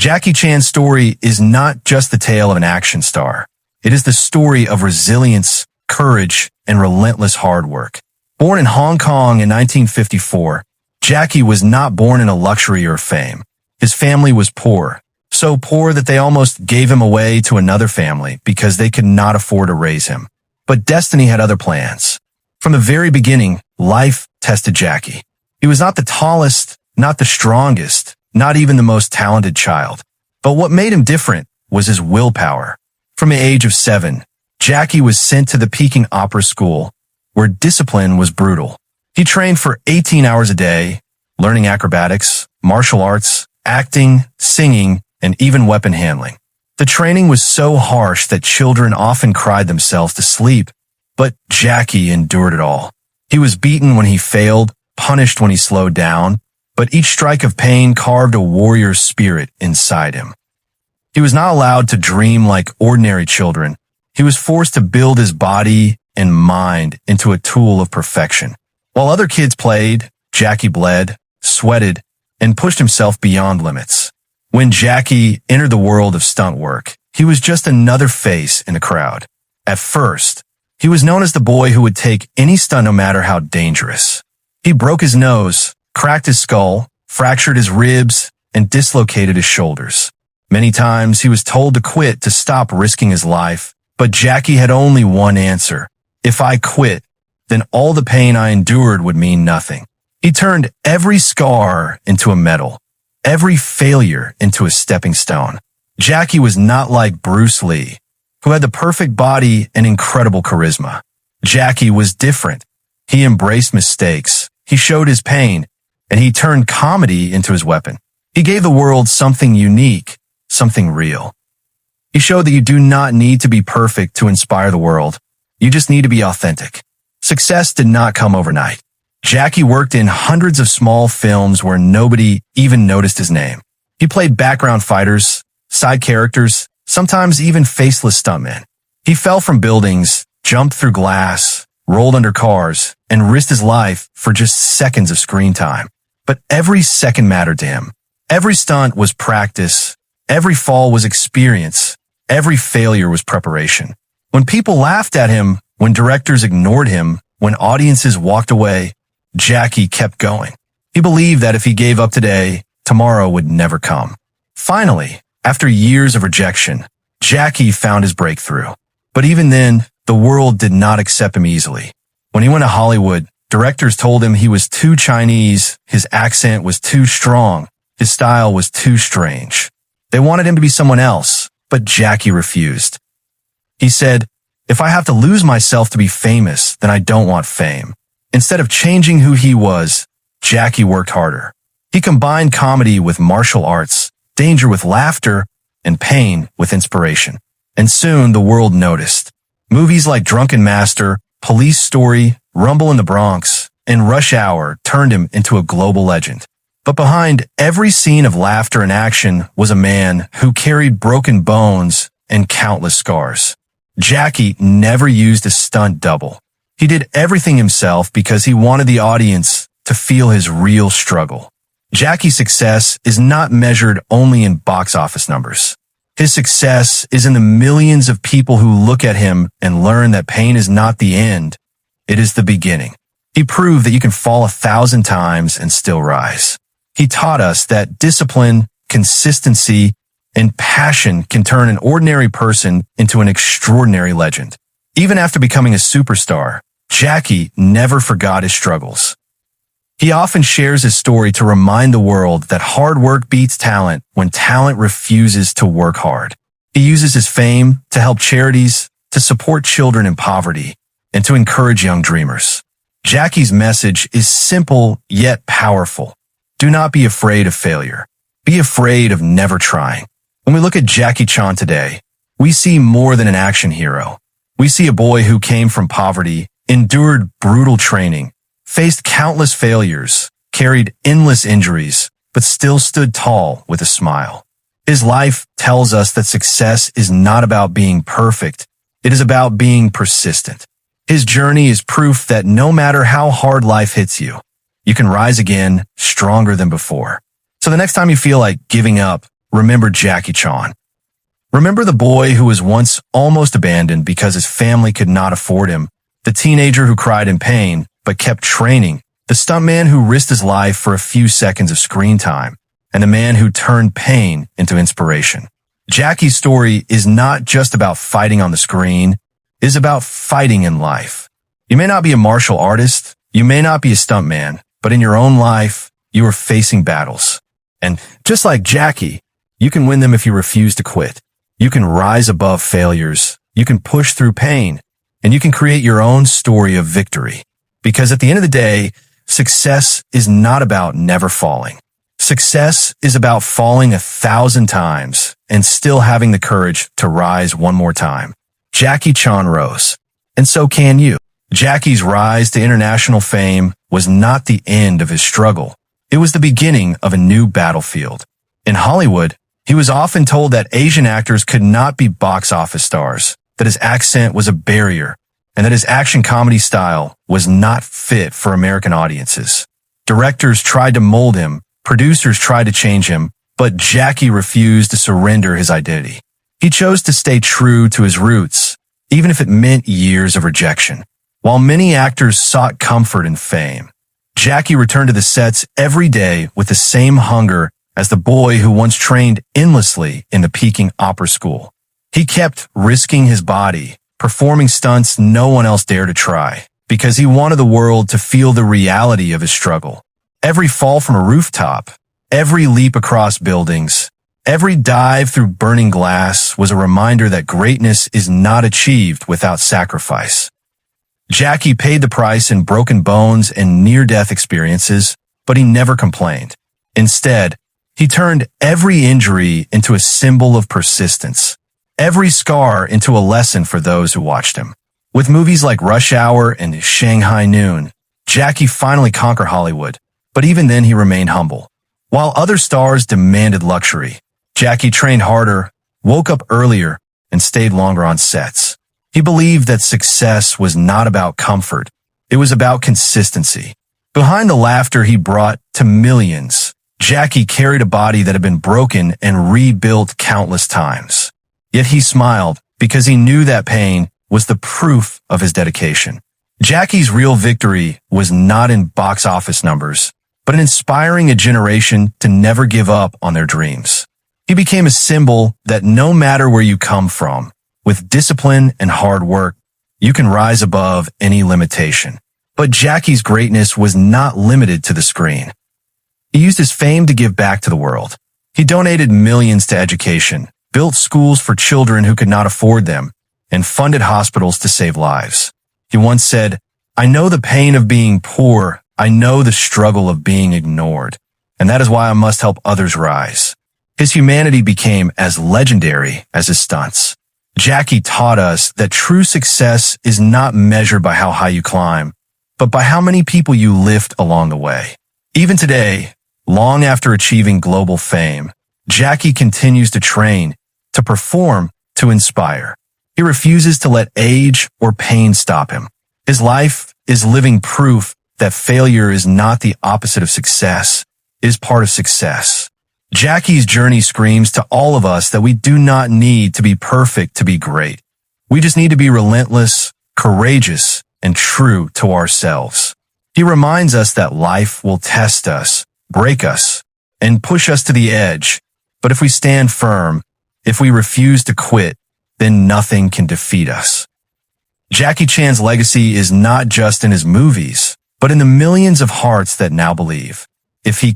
Jackie Chan's story is not just the tale of an action star. It is the story of resilience, courage, and relentless hard work. Born in Hong Kong in 1954, Jackie was not born in a luxury or fame. His family was poor, so poor that they almost gave him away to another family because they could not afford to raise him. But destiny had other plans. From the very beginning, life tested Jackie. He was not the tallest, not the strongest, not even the most talented child. But what made him different was his willpower. From the age of 7, Jackie was sent to the Peking Opera School, where discipline was brutal. He trained for 18 hours a day, learning acrobatics, martial arts, acting, singing, and even weapon handling. The training was so harsh that children often cried themselves to sleep, but Jackie endured it all. He was beaten when he failed, punished when he slowed down, but each strike of pain carved a warrior's spirit inside him. He was not allowed to dream like ordinary children. He was forced to build his body and mind into a tool of perfection. While other kids played, Jackie bled, sweated, and pushed himself beyond limits. When Jackie entered the world of stunt work, he was just another face in the crowd. At first, he was known as the boy who would take any stunt no matter how dangerous. He broke his nose, cracked his skull, fractured his ribs, and dislocated his shoulders. Many times he was told to quit to stop risking his life, but Jackie had only one answer. If I quit, then all the pain I endured would mean nothing. He turned every scar into a medal, every failure into a stepping stone. Jackie was not like Bruce Lee, who had the perfect body and incredible charisma. Jackie was different. He embraced mistakes, he showed his pain, and he turned comedy into his weapon. He gave the world something unique, something real. He showed that you do not need to be perfect to inspire the world. You just need to be authentic. Success did not come overnight. Jackie worked in hundreds of small films where nobody even noticed his name. He played background fighters, side characters, sometimes even faceless stuntmen. He fell from buildings, jumped through glass, rolled under cars, and risked his life for just seconds of screen time. But every second mattered to him. Every stunt was practice. Every fall was experience. Every failure was preparation. When people laughed at him, when directors ignored him, when audiences walked away, Jackie kept going. He believed that if he gave up today, tomorrow would never come. Finally, after years of rejection, Jackie found his breakthrough. But even then, the world did not accept him easily. When he went to Hollywood, directors told him he was too Chinese, his accent was too strong, his style was too strange. They wanted him to be someone else, but Jackie refused. He said, "If I have to lose myself to be famous, then I don't want fame." Instead of changing who he was, Jackie worked harder. He combined comedy with martial arts, danger with laughter, and pain with inspiration. And soon the world noticed. Movies like Drunken Master, Police Story, Rumble in the Bronx, and Rush Hour turned him into a global legend. But behind every scene of laughter and action was a man who carried broken bones and countless scars. Jackie never used a stunt double. He did everything himself because he wanted the audience to feel his real struggle. Jackie's success is not measured only in box office numbers. His success is in the millions of people who look at him and learn that pain is not the end, it is the beginning. He proved that you can fall 1,000 times and still rise. He taught us that discipline, consistency, and passion can turn an ordinary person into an extraordinary legend. Even after becoming a superstar, Jackie never forgot his struggles. He often shares his story to remind the world that hard work beats talent when talent refuses to work hard. He uses his fame to help charities, to support children in poverty, and to encourage young dreamers. Jackie's message is simple yet powerful. Do not be afraid of failure. Be afraid of never trying. When we look at Jackie Chan today, we see more than an action hero. We see a boy who came from poverty, endured brutal training, faced countless failures, carried endless injuries, but still stood tall with a smile. His life tells us that success is not about being perfect. It is about being persistent. His journey is proof that no matter how hard life hits you, you can rise again stronger than before. So the next time you feel like giving up, remember Jackie Chan. Remember the boy who was once almost abandoned because his family could not afford him, the teenager who cried in pain but kept training, the stuntman who risked his life for a few seconds of screen time, and the man who turned pain into inspiration. Jackie's story is not just about fighting on the screen, it is about fighting in life. You may not be a martial artist, you may not be a stuntman, but in your own life, you are facing battles. And just like Jackie, you can win them if you refuse to quit. You can rise above failures, you can push through pain, and you can create your own story of victory. Because at the end of the day, success is not about never falling. Success is about falling 1,000 times and still having the courage to rise one more time. Jackie Chan rose. And so can you. Jackie's rise to international fame was not the end of his struggle. It was the beginning of a new battlefield. In Hollywood, he was often told that Asian actors could not be box office stars, that his accent was a barrier, and that his action comedy style was not fit for American audiences. Directors tried to mold him, producers tried to change him, but Jackie refused to surrender his identity. He chose to stay true to his roots, even if it meant years of rejection. While many actors sought comfort and fame, Jackie returned to the sets every day with the same hunger as the boy who once trained endlessly in the Peking Opera School. He kept risking his body, performing stunts no one else dared to try, because he wanted the world to feel the reality of his struggle. Every fall from a rooftop, every leap across buildings, every dive through burning glass was a reminder that greatness is not achieved without sacrifice. Jackie paid the price in broken bones and near-death experiences, but he never complained. Instead, he turned every injury into a symbol of persistence, every scar into a lesson for those who watched him. With movies like Rush Hour and Shanghai Noon, Jackie finally conquered Hollywood, but even then he remained humble. While other stars demanded luxury, Jackie trained harder, woke up earlier, and stayed longer on sets. He believed that success was not about comfort, it was about consistency. Behind the laughter he brought to millions, Jackie carried a body that had been broken and rebuilt countless times. Yet he smiled because he knew that pain was the proof of his dedication. Jackie's real victory was not in box office numbers, but in inspiring a generation to never give up on their dreams. He became a symbol that no matter where you come from, with discipline and hard work, you can rise above any limitation. But Jackie's greatness was not limited to the screen. He used his fame to give back to the world. He donated millions to education, built schools for children who could not afford them, and funded hospitals to save lives. He once said, "I know the pain of being poor. I know the struggle of being ignored. And that is why I must help others rise." His humanity became as legendary as his stunts. Jackie taught us that true success is not measured by how high you climb, but by how many people you lift along the way. Even today, long after achieving global fame, Jackie continues to train, to perform, to inspire. He refuses to let age or pain stop him. His life is living proof that failure is not the opposite of success, it is part of success. Jackie's journey screams to all of us that we do not need to be perfect to be great. We just need to be relentless, courageous, and true to ourselves. He reminds us that life will test us, break us, and push us to the edge. But if we stand firm, if we refuse to quit, then nothing can defeat us. Jackie Chan's legacy is not just in his movies, but in the millions of hearts that now believe. If he